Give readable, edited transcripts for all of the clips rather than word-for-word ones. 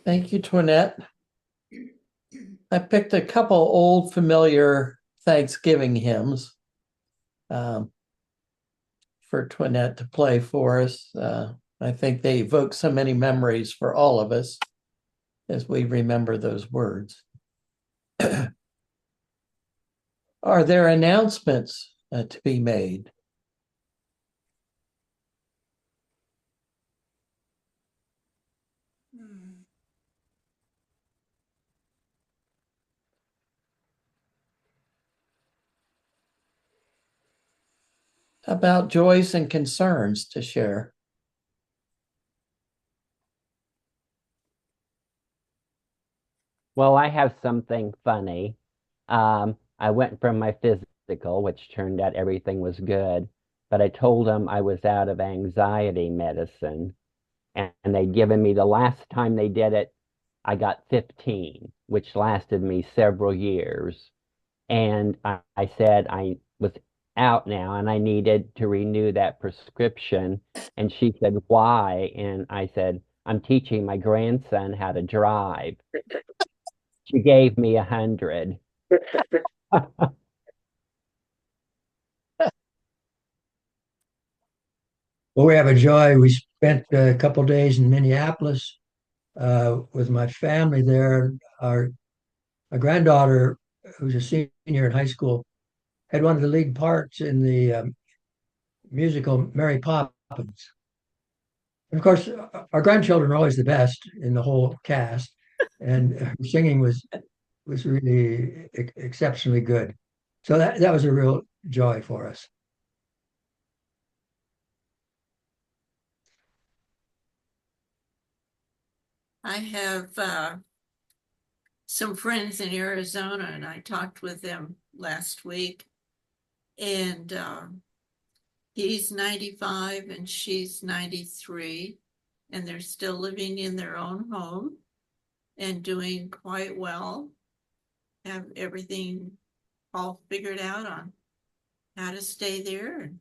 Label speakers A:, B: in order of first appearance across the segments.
A: Thank you, Twinette. I picked a couple old familiar Thanksgiving hymns for Twinette to play for us. I think they evoke so many memories for all of us as we remember those words. Are there announcements to be made? About joys and concerns to share?
B: Well, I have something funny. I went for my physical, which turned out everything was good, but I told them I was out of anxiety medicine, and they'd given me the last time they did it, I got 15, which lasted me several years. And I said I was out now and I needed to renew that prescription. And she said, why? And I said, I'm teaching my grandson how to drive. She gave me 100.
C: Well, we have a joy. We spent a couple days in Minneapolis with my family there. Our granddaughter, who's a senior in high school, had one of the lead parts in the musical Mary Poppins. And of course, our grandchildren are always the best in the whole cast, and her singing was really exceptionally good. So that was a real joy for us.
D: I have some friends in Arizona, and I talked with them last week. And he's 95 and she's 93, and they're still living in their own home and doing quite well. Have everything all figured out on how to stay there.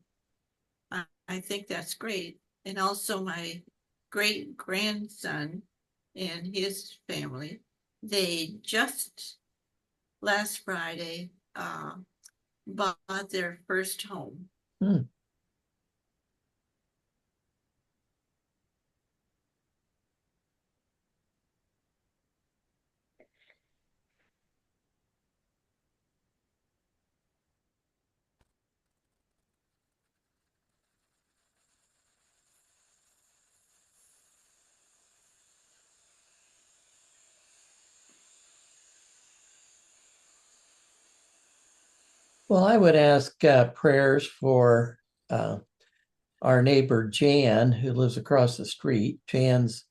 D: And I think that's great. And also my great grandson and his family, they just last Friday bought their first home.
A: Hmm. Well, I would ask prayers for our neighbor Jan, who lives across the street. Jan's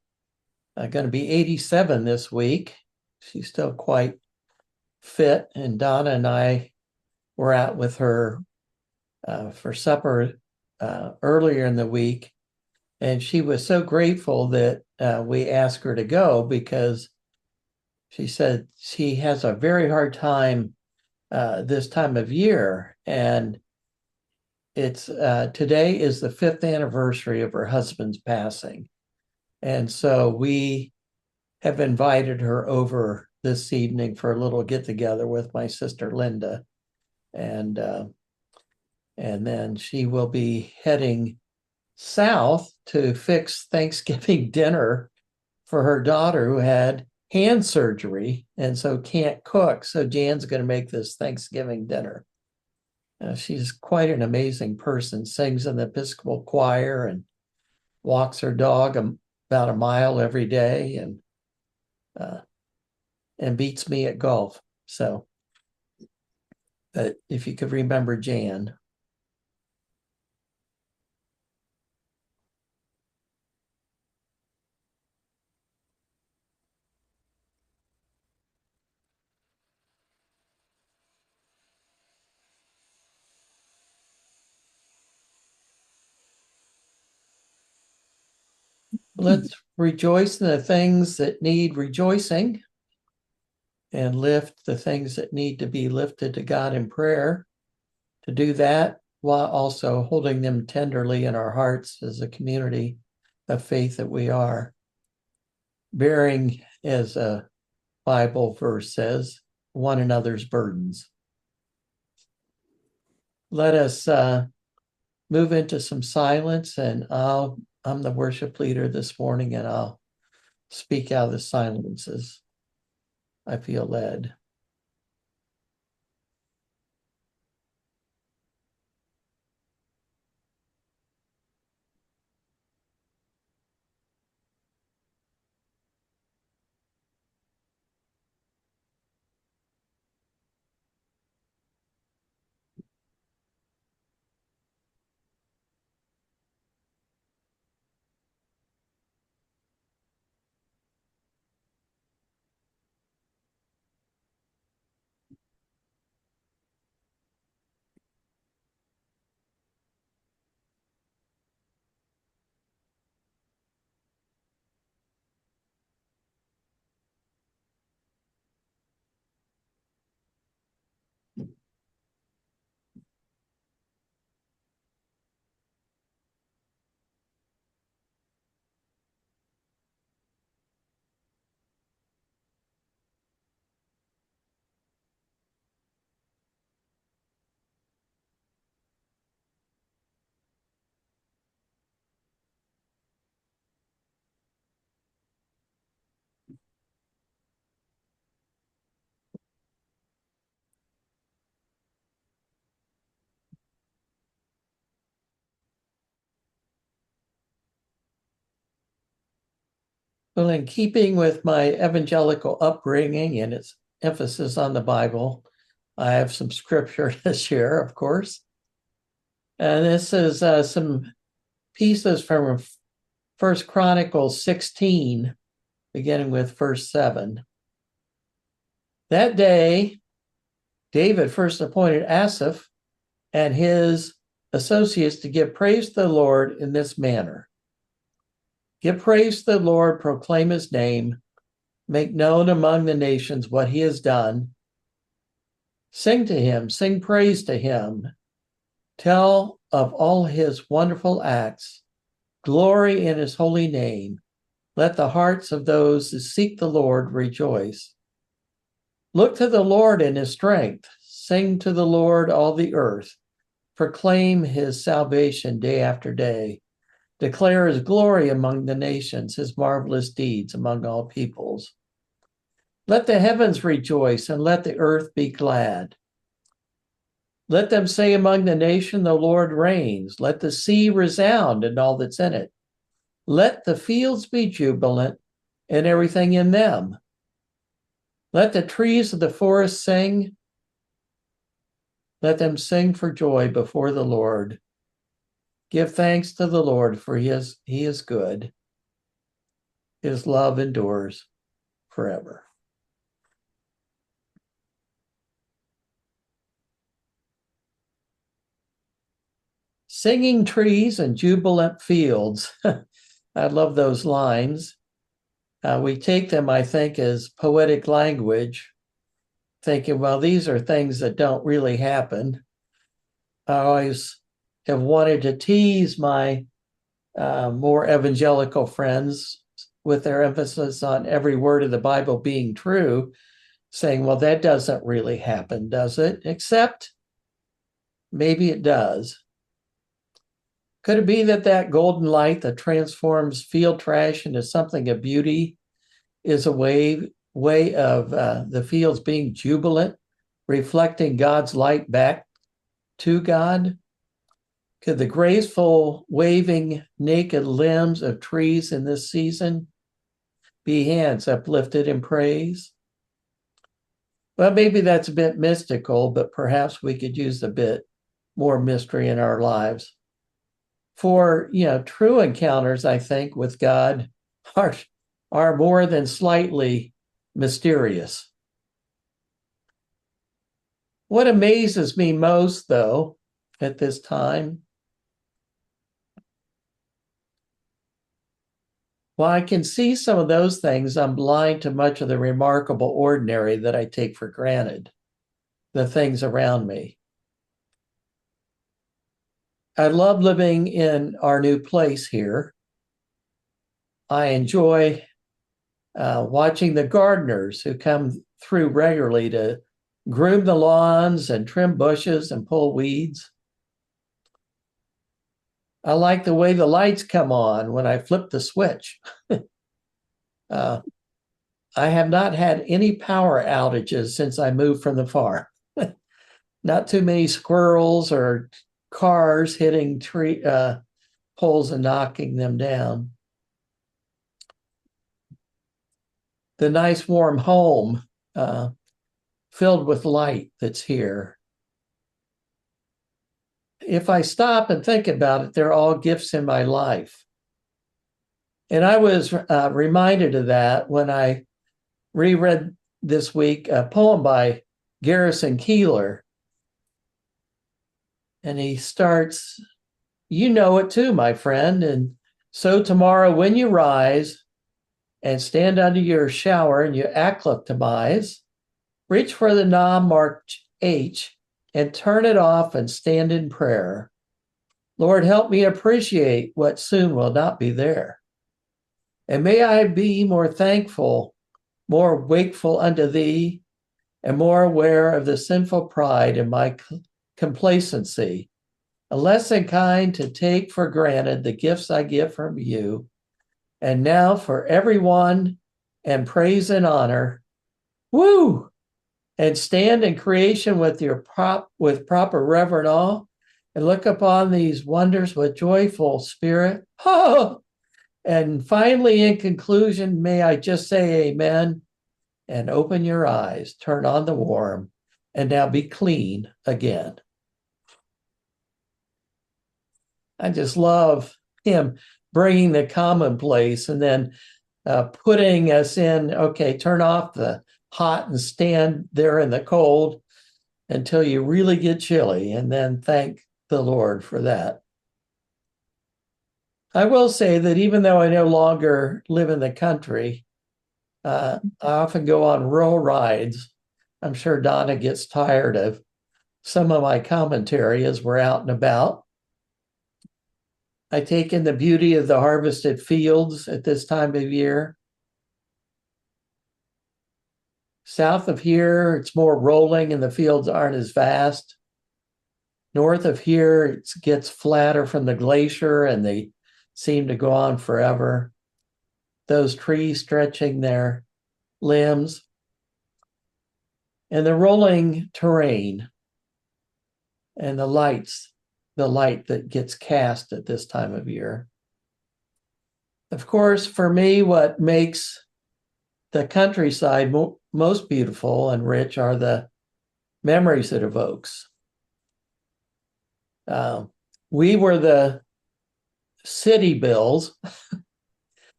A: going to be 87 this week. She's still quite fit, and Donna and I were out with her for supper earlier in the week, and she was so grateful that we asked her to go because she said she has a very hard time this time of year, and it's today is the 5th anniversary of her husband's passing, and so we have invited her over this evening for a little get together with my sister Linda, and then she will be heading south to fix Thanksgiving dinner for her daughter who had hand surgery and so can't cook. So Jan's going to make this Thanksgiving dinner. She's quite an amazing person, sings in the Episcopal choir and walks her dog about a mile every day and beats me at golf. So, but if you could remember Jan. Let's rejoice in the things that need rejoicing and lift the things that need to be lifted to God in prayer. To do that while also holding them tenderly in our hearts as a community of faith that we are, bearing as a Bible verse says, one another's burdens. Let us move into some silence, and I'm the worship leader this morning, and I'll speak out of the silences I feel led. Well, in keeping with my evangelical upbringing and its emphasis on the Bible, I have some scripture to share, of course. And this is some pieces from First Chronicles 16, beginning with verse 7. That day, David first appointed Asaph and his associates to give praise to the Lord in this manner. Give praise to the Lord, proclaim his name, make known among the nations what he has done. Sing to him, sing praise to him. Tell of all his wonderful acts. Glory in his holy name. Let the hearts of those who seek the Lord rejoice. Look to the Lord in his strength. Sing to the Lord, all the earth. Proclaim his salvation day after day. Declare his glory among the nations, his marvelous deeds among all peoples. Let the heavens rejoice and let the earth be glad. Let them say among the nation, the Lord reigns. Let the sea resound and all that's in it. Let the fields be jubilant and everything in them. Let the trees of the forest sing. Let them sing for joy before the Lord. Give thanks to the Lord, for he is good. His love endures forever. Singing trees and jubilant fields. I love those lines. We take them, I think, as poetic language, thinking, well, these are things that don't really happen. I always have wanted to tease my more evangelical friends with their emphasis on every word of the Bible being true, saying, well, that doesn't really happen, does it? Except maybe it does. Could it be that golden light that transforms field trash into something of beauty is a way of the fields being jubilant, reflecting God's light back to God? Could the graceful, waving, naked limbs of trees in this season be hands uplifted in praise? Well, maybe that's a bit mystical, but perhaps we could use a bit more mystery in our lives. For, true encounters, I think, with God are more than slightly mysterious. What amazes me most, though, at this time, while I can see some of those things, I'm blind to much of the remarkable ordinary that I take for granted, the things around me. I love living in our new place here. I enjoy watching the gardeners who come through regularly to groom the lawns and trim bushes and pull weeds. I like the way the lights come on when I flip the switch. I have not had any power outages since I moved from the farm. Not too many squirrels or cars hitting tree poles and knocking them down. The nice warm home filled with light that's here. If I stop and think about it, they're all gifts in my life. And I was reminded of that when I reread this week a poem by Garrison Keillor. And he starts, you know it too, my friend. And so tomorrow when you rise and stand under your shower and you acclimatize, reach for the knob marked H and turn it off and stand in prayer. Lord, help me appreciate what soon will not be there. And may I be more thankful, more wakeful unto thee, and more aware of the sinful pride in my complacency, a less inclined to take for granted the gifts I get from you. And now for everyone and praise and honor, woo! And stand in creation with with proper reverent awe, and look upon these wonders with joyful spirit. Oh! And finally, in conclusion, may I just say amen and open your eyes, turn on the warm, and now be clean again. I just love him bringing the commonplace and then putting us in, okay, turn off the hot and stand there in the cold until you really get chilly, and then thank the Lord for that. I will say that even though I no longer live in the country, I often go on rural rides. I'm sure Donna gets tired of some of my commentary as we're out and about. I take in the beauty of the harvested fields at this time of year. South of here, it's more rolling and the fields aren't as vast. North of here, it gets flatter from the glacier and they seem to go on forever. Those trees stretching their limbs. And the rolling terrain and the light that gets cast at this time of year. Of course, for me, what makes the countryside most beautiful and rich are the memories it evokes. We were the city bills.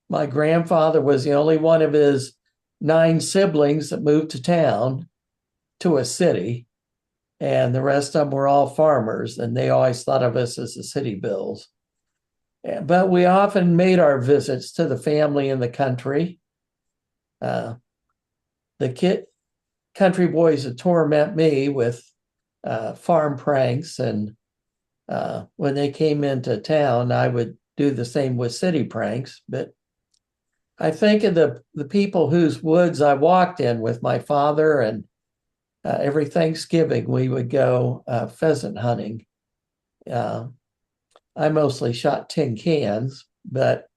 A: My grandfather was the only one of his 9 siblings that moved to town, to a city, and the rest of them were all farmers, and they always thought of us as the city bills. But we often made our visits to the family in the country. The country boys would torment me with farm pranks, and when they came into town, I would do the same with city pranks. But I think of the people whose woods I walked in with my father, and every Thanksgiving we would go pheasant hunting. I mostly shot tin cans, but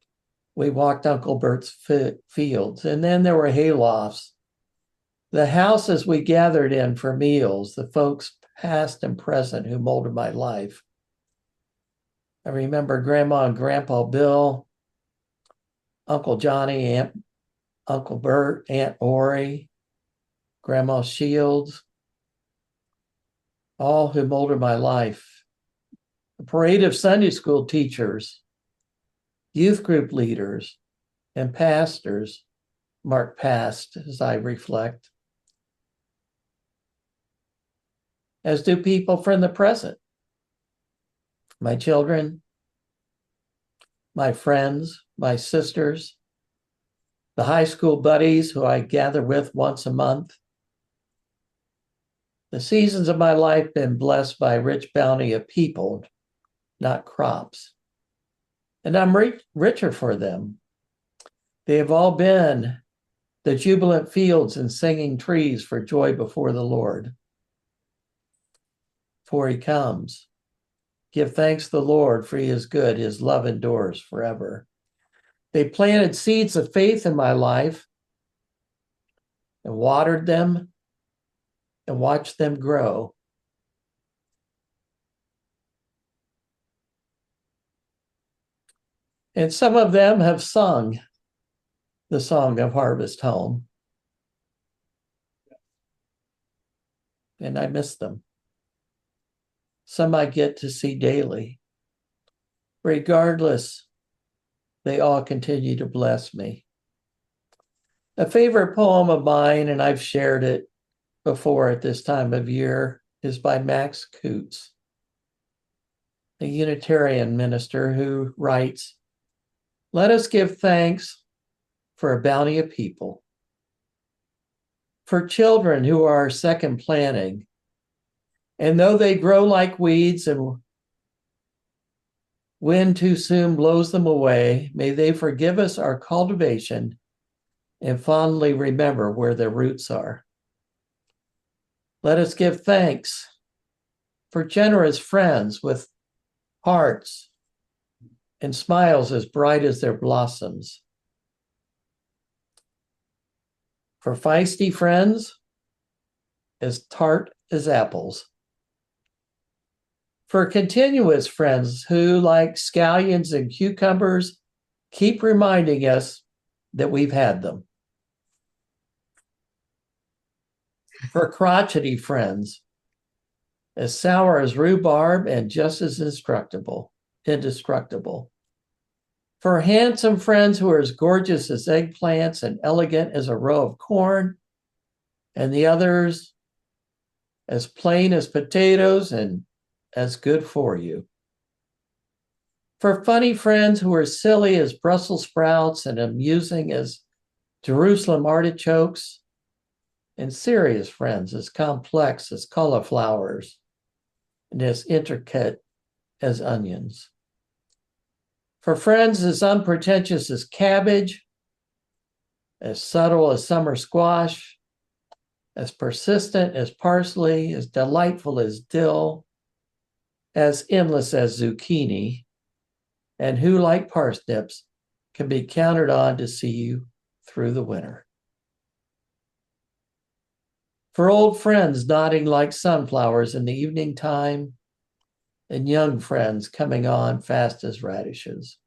A: we walked Uncle Bert's fields. And then there were haylofts. The houses we gathered in for meals, the folks past and present who molded my life. I remember Grandma and Grandpa Bill, Uncle Johnny, Uncle Bert, Aunt Ori, Grandma Shields, all who molded my life. A parade of Sunday school teachers, youth group leaders, and pastors mark past as I reflect, as do people from the present. My children, my friends, my sisters, the high school buddies who I gather with once a month. The seasons of my life have been blessed by a rich bounty of people, not crops. And I'm richer for them. They have all been the jubilant fields and singing trees for joy before the Lord. For he comes. Give thanks to the Lord, for he is good. His love endures forever. They planted seeds of faith in my life and watered them and watched them grow. And some of them have sung the song of Harvest Home. And I miss them. Some I get to see daily. Regardless, they all continue to bless me. A favorite poem of mine, and I've shared it before at this time of year, is by Max Coot, a Unitarian minister who writes, "Let us give thanks for a bounty of people, for children who are second planting, and though they grow like weeds and wind too soon blows them away, may they forgive us our cultivation and fondly remember where their roots are. Let us give thanks for generous friends with hearts and smiles as bright as their blossoms, for feisty friends as tart as apples, for continuous friends who, like scallions and cucumbers, keep reminding us that we've had them, for crotchety friends as sour as rhubarb and just as indestructible, for handsome friends who are as gorgeous as eggplants and elegant as a row of corn, and the others as plain as potatoes and as good for you. For funny friends who are silly as Brussels sprouts and amusing as Jerusalem artichokes, and serious friends as complex as cauliflowers and as intricate as onions. For friends as unpretentious as cabbage, as subtle as summer squash, as persistent as parsley, as delightful as dill, as endless as zucchini, and who, like parsnips, can be counted on to see you through the winter. For old friends nodding like sunflowers in the evening time, and young friends coming on fast as radishes.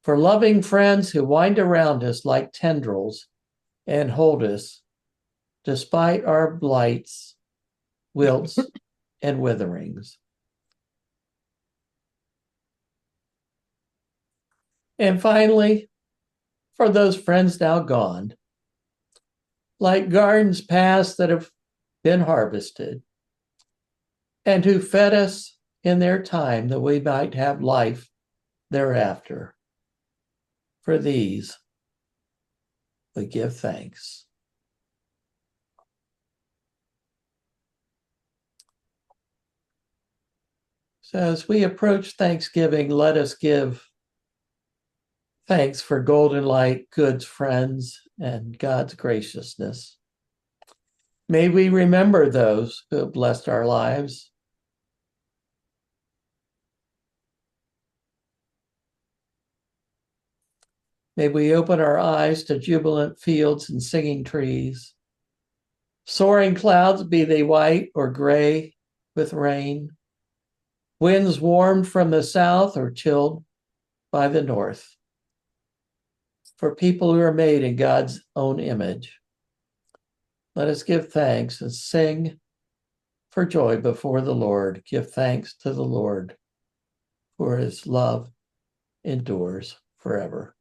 A: For loving friends who wind around us like tendrils and hold us despite our blights, wilts, and witherings. And finally, for those friends now gone, like gardens past that have been harvested, and who fed us in their time that we might have life thereafter. For these, we give thanks. So as we approach Thanksgiving, let us give thanks for golden light, goods, friends, and God's graciousness. May we remember those who have blessed our lives. May we open our eyes to jubilant fields and singing trees. Soaring clouds, be they white or gray with rain. Winds warmed from the south or chilled by the north. For people who are made in God's own image, let us give thanks and sing for joy before the Lord. Give thanks to the Lord, for his love endures forever.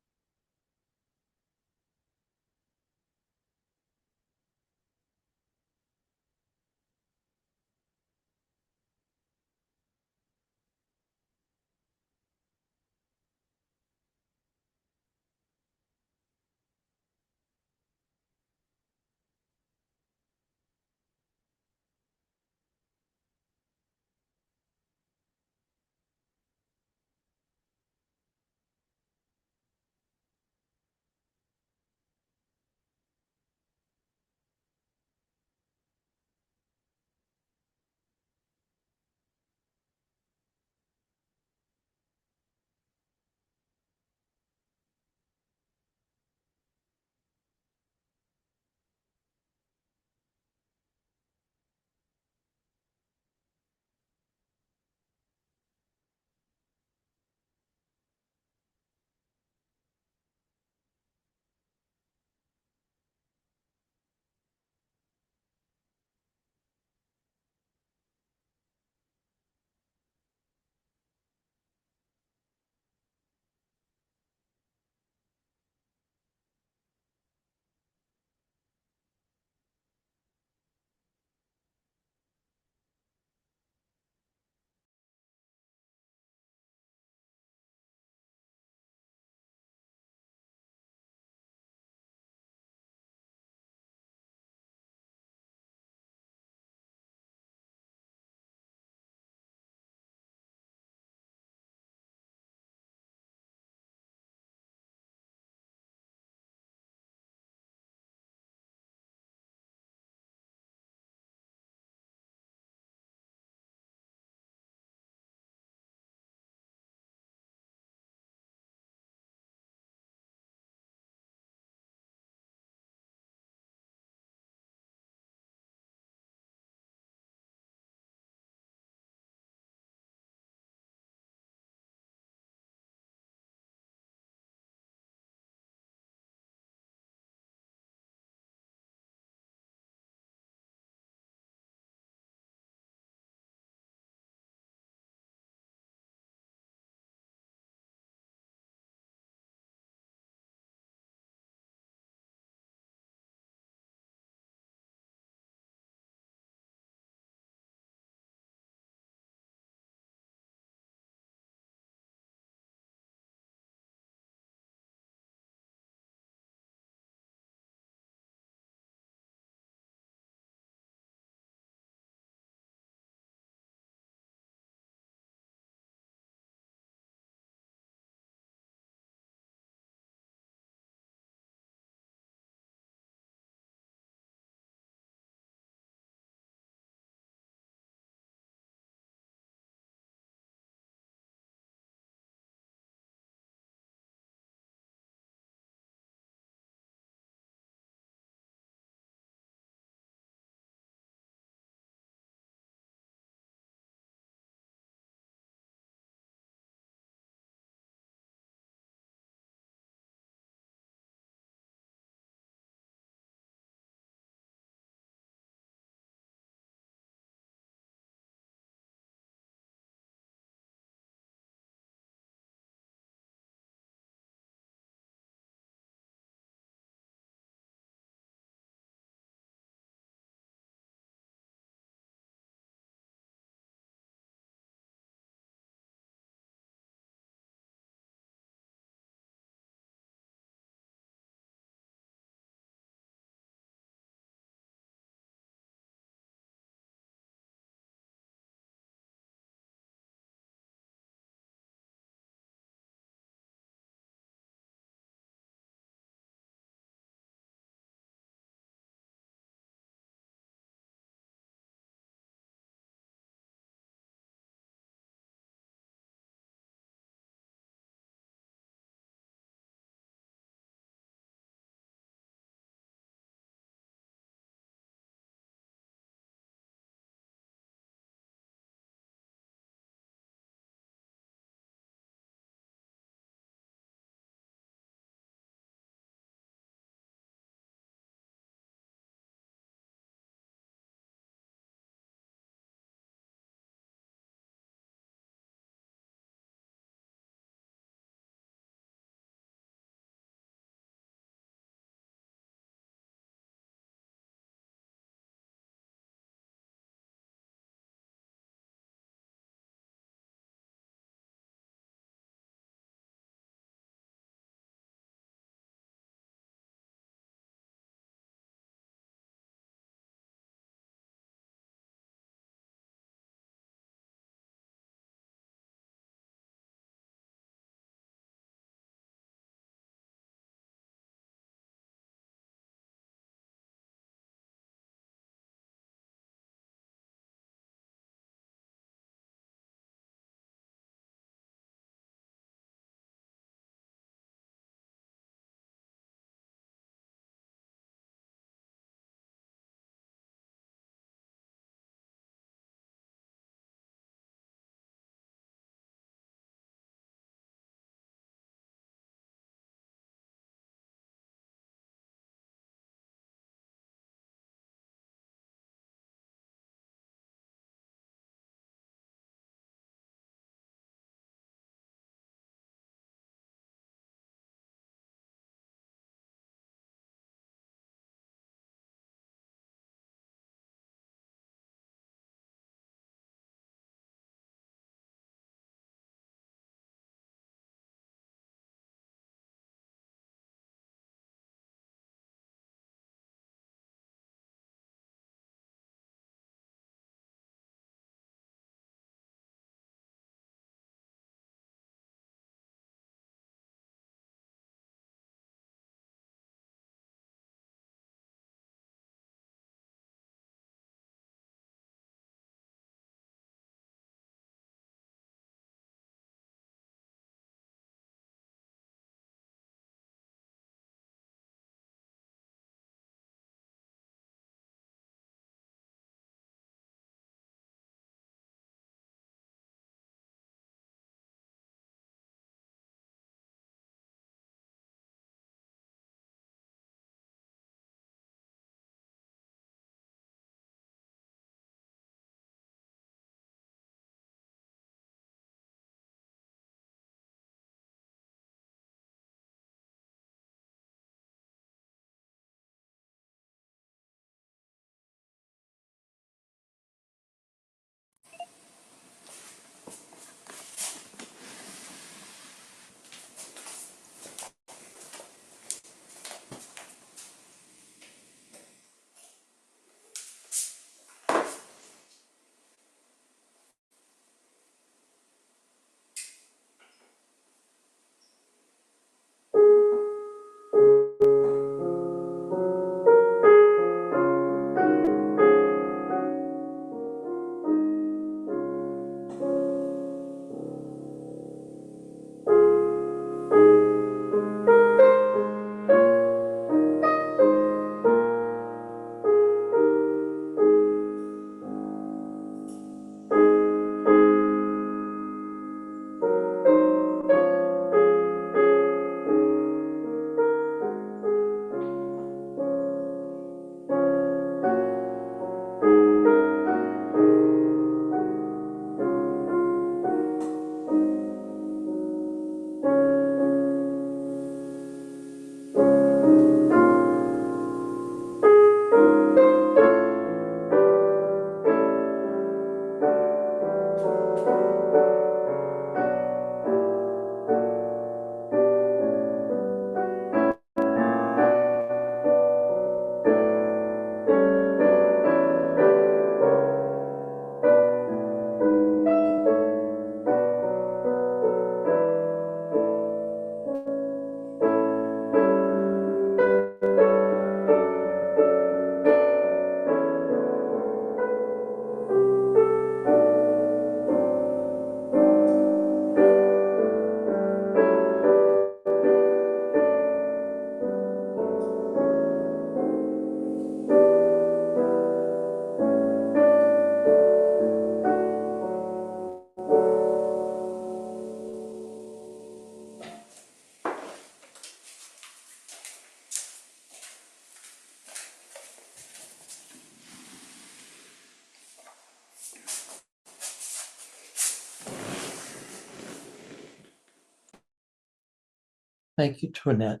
A: Thank you, Twinette.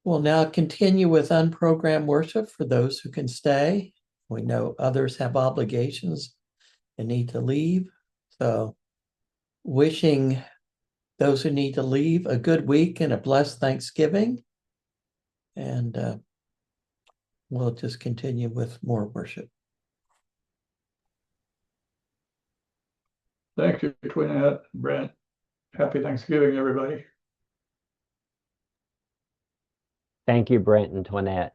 A: We'll now continue with unprogrammed worship for those who can stay. We know others have obligations and need to leave. So wishing those who need to leave a good week and a blessed Thanksgiving. And we'll just continue with more worship.
E: Thank you, Twinette, Brent. Happy Thanksgiving, everybody.
B: Thank you, Brent and Twinette.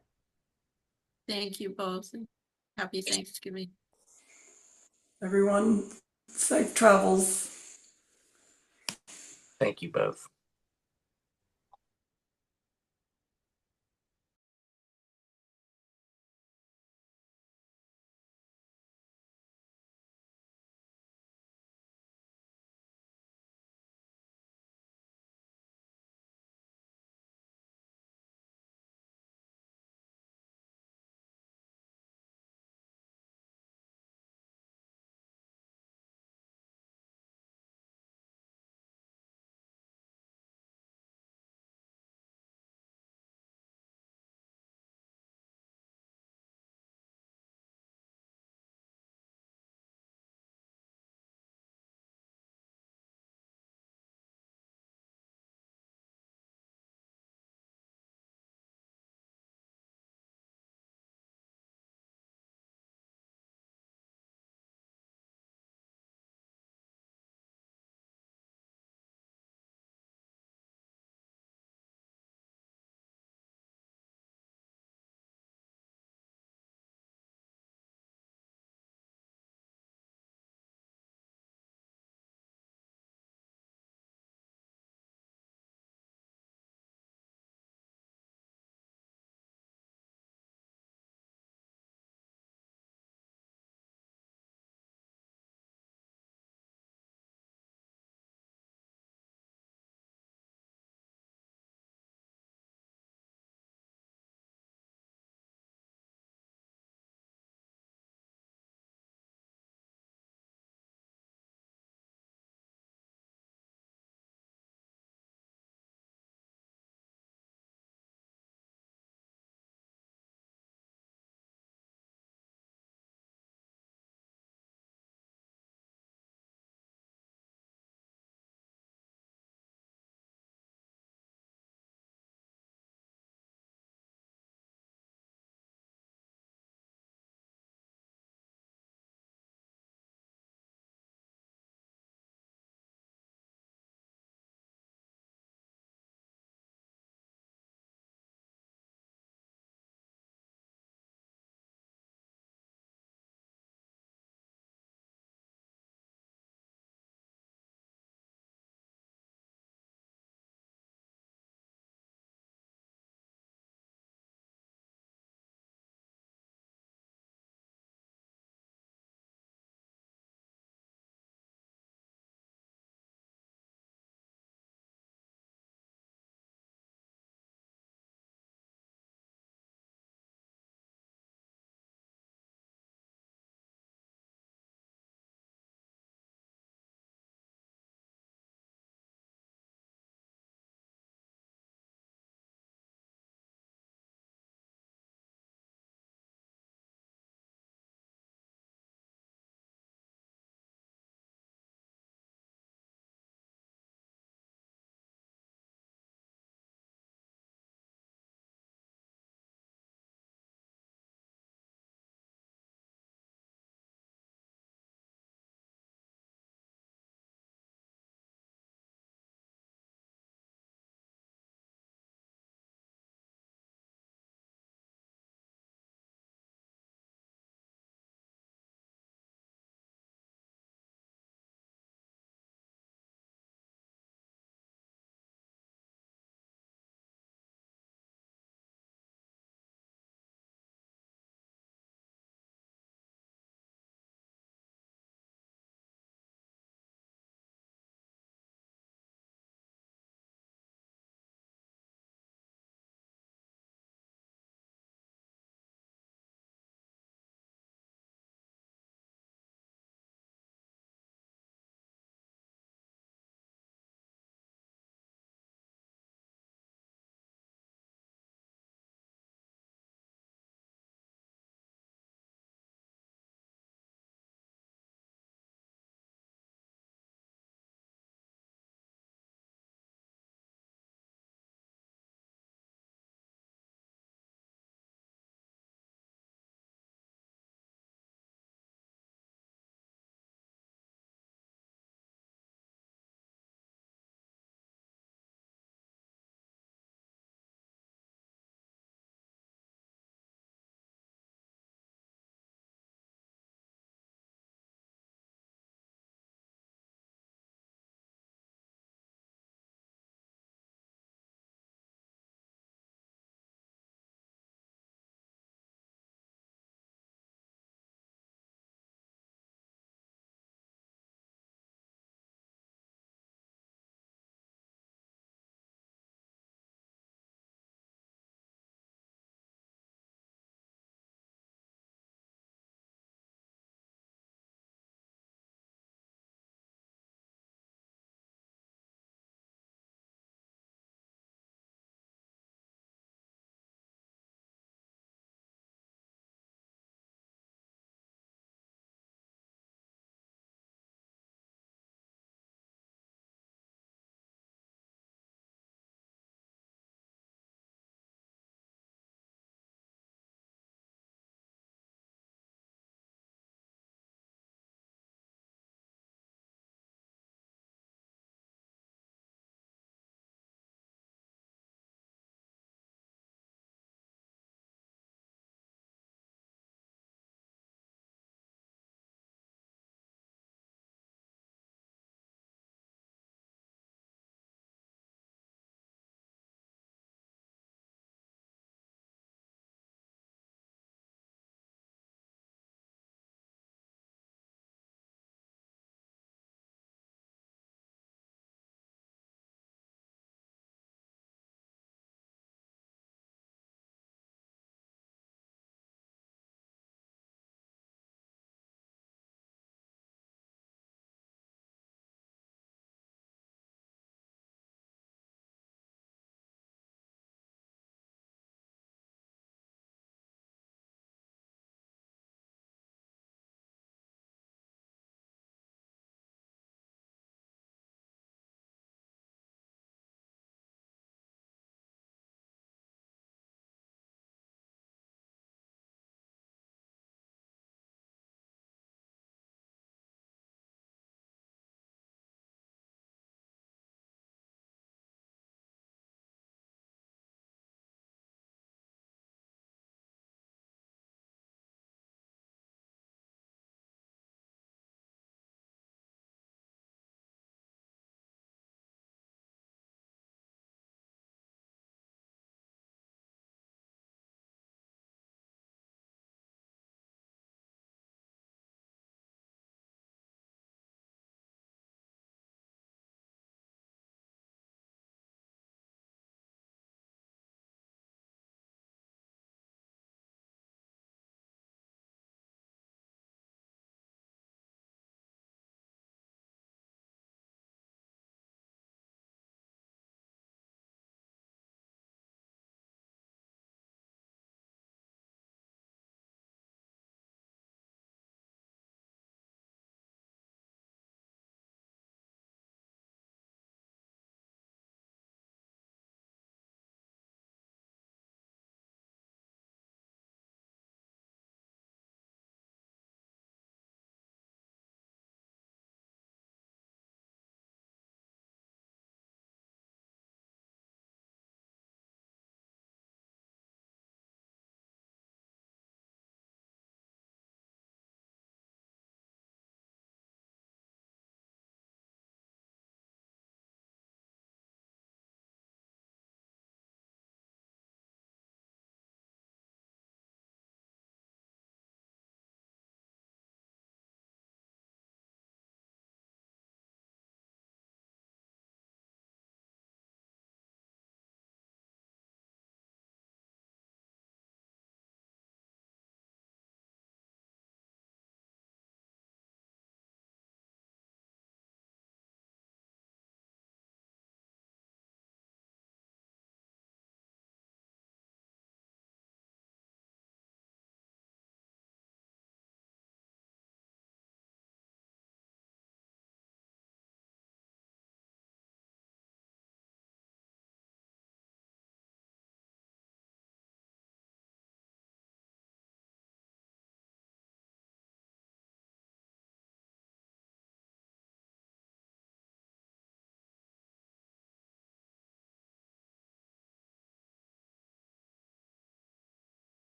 D: Thank you both. And happy Thanksgiving.
F: Everyone, safe travels.
G: Thank you both.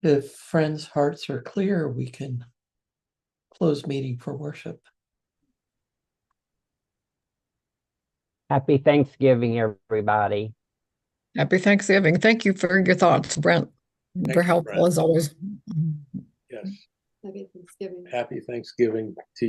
A: if friends' hearts are clear, we can close meeting for worship.
B: Happy Thanksgiving, everybody.
G: Happy Thanksgiving. Thank you for your thoughts, Brent.
H: Thank
G: Very
H: you,
G: helpful
H: Brent.
G: as always.
H: Yes.
F: Happy Thanksgiving.
H: Happy Thanksgiving to